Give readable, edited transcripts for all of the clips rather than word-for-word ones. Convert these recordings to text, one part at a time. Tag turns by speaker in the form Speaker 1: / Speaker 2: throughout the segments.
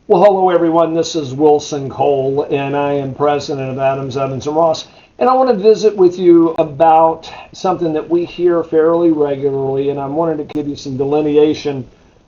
Speaker 1: Well, hello everyone. This is Wilson Cole, and I am president of Adams, Evans, and Ross. And I want to visit with you about something that we hear fairly regularly, and I wanted to give you some delineation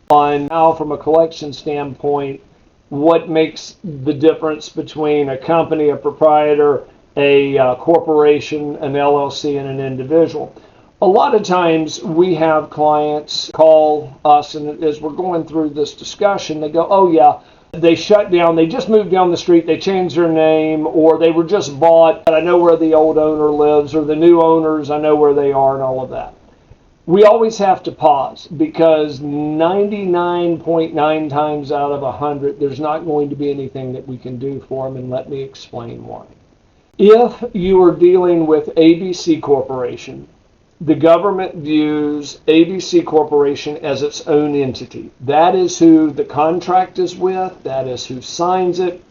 Speaker 1: on how, from a collection standpoint, what makes the difference between a company, a proprietor, a corporation, an LLC, and an individual. A lot of times we have clients call us, and as we're going through this discussion, they go, oh yeah, they shut down, they just moved down the street, they changed their name, or they were just bought, and I know where the old owner lives, or the new owners, I know where they are, and all of that. We always have to pause because 99.9 times out of 100, there's not going to be anything that we can do for them, and let me explain why. If you are dealing with ABC Corporation, the government views ABC Corporation as its own entity. That is who the contract is with, that is who signs it.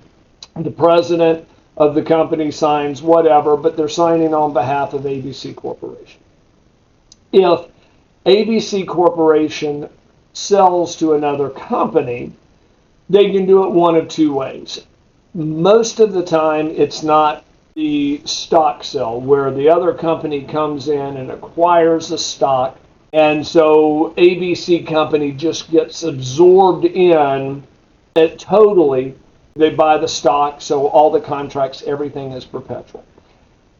Speaker 1: The president of the company signs whatever, but they're signing on behalf of ABC Corporation. If ABC Corporation sells to another company, they can do it one of two ways. Most of the time, it's not the stock sale where the other company comes in and acquires the stock, and so ABC company just gets absorbed in it totally. They buy the stock, so all the contracts, everything is perpetual.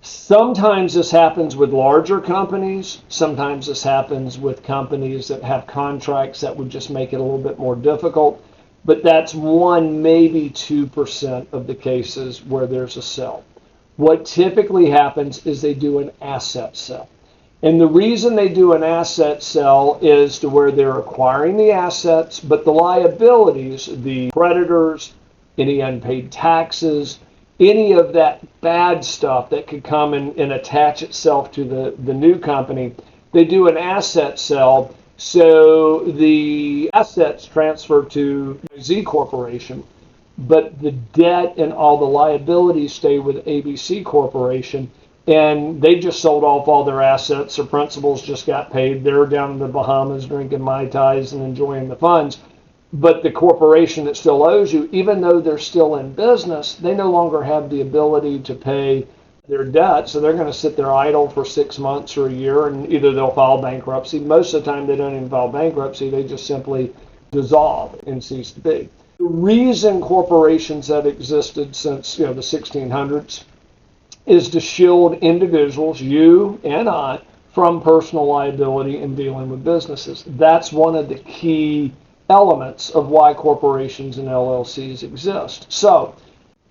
Speaker 1: Sometimes this happens with larger companies. Sometimes this happens with companies that have contracts that would just make it a little bit more difficult. But that's 1, maybe 2% of the cases where there's a sale. What typically happens is they do an asset sale. And the reason they do an asset sale is to where they're acquiring the assets, but the liabilities, the creditors, any unpaid taxes, any of that bad stuff that could come and attach itself to the new company, they do an asset sale. So the assets transfer to Z Corporation, but the debt and all the liabilities stay with ABC Corporation, and they just sold off all their assets. Their principals just got paid. They're down in the Bahamas drinking Mai Tais and enjoying the funds. But the corporation that still owes you, even though they're still in business, they no longer have the ability to pay their debt. So they're going to sit there idle for 6 months or a year, and either they'll file bankruptcy. Most of the time they don't even file bankruptcy. They just simply dissolve and cease to be. The reason corporations have existed since the 1600s is to shield individuals, you and I, from personal liability in dealing with businesses. That's one of the key elements of why corporations and LLCs exist. So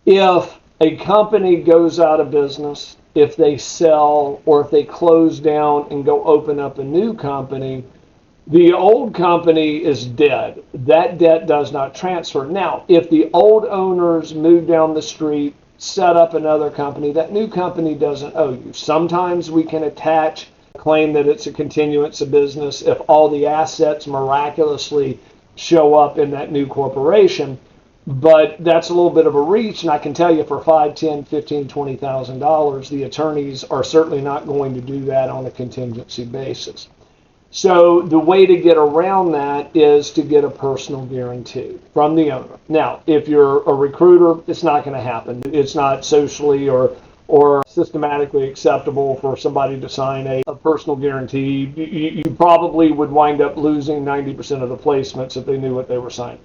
Speaker 1: if a company goes out of business, if they sell, or if they close down and go open up a new company, the old company is dead. That debt does not transfer. Now, if the old owners move down the street, set up another company, that new company doesn't owe you. Sometimes we can attach, claim that it's a continuance of business if all the assets miraculously show up in that new corporation. But that's a little bit of a reach, and I can tell you for $5, $10, $15, $20,000, the attorneys are certainly not going to do that on a contingency basis. So the way to get around that is to get a personal guarantee from the owner. Now, if you're a recruiter, it's not going to happen. It's not socially or systematically acceptable for somebody to sign a personal guarantee. You probably would wind up losing 90% of the placements if they knew what they were signing.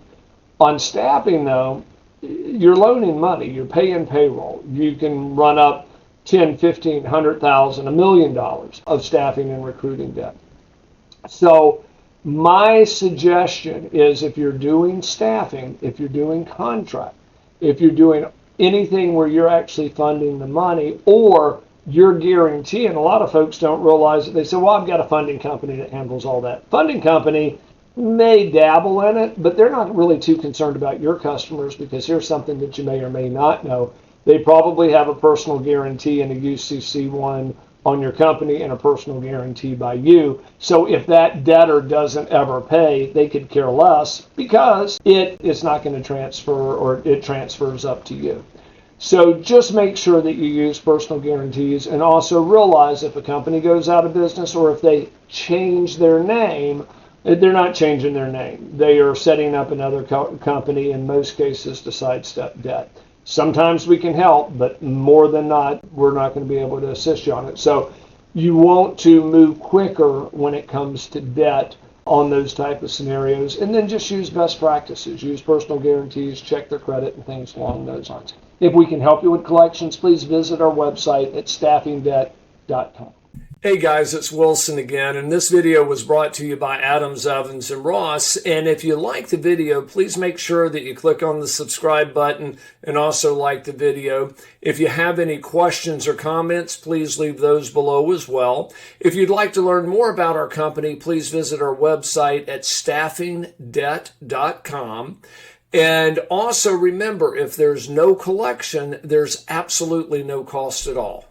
Speaker 1: On staffing, though, you're loaning money. You're paying payroll. You can run up $10, $15, $100,000, $1 million of staffing and recruiting debt. So my suggestion is, if you're doing staffing, if you're doing contract, if you're doing anything where you're actually funding the money, or you're guaranteeing, a lot of folks don't realize it. They say, well, I've got a funding company that handles all that. Funding company may dabble in it, but they're not really too concerned about your customers, because here's something that you may or may not know. They probably have a personal guarantee and a UCC one on your company and a personal guarantee by you. So if that debtor doesn't ever pay, they could care less, because it is not going to transfer, or it transfers up to you. So just make sure that you use personal guarantees, and also realize if a company goes out of business or if they change their name, They're not changing their name. They are setting up another company, in most cases, to sidestep debt. Sometimes we can help, but more than not, we're not going to be able to assist you on it. So you want to move quicker when it comes to debt on those type of scenarios, and then just use best practices. Use personal guarantees, check their credit, and things along those lines. If we can help you with collections, please visit our website at staffingdebt.com. Hey guys, it's Wilson again, and this video was brought to you by Adams, Evans, and Ross. And if you like the video, please make sure that you click on the subscribe button and also like the video. If you have any questions or comments, please leave those below as well. If you'd like to learn more about our company, please visit our website at staffingdebt.com. And also remember, if there's no collection, there's absolutely no cost at all.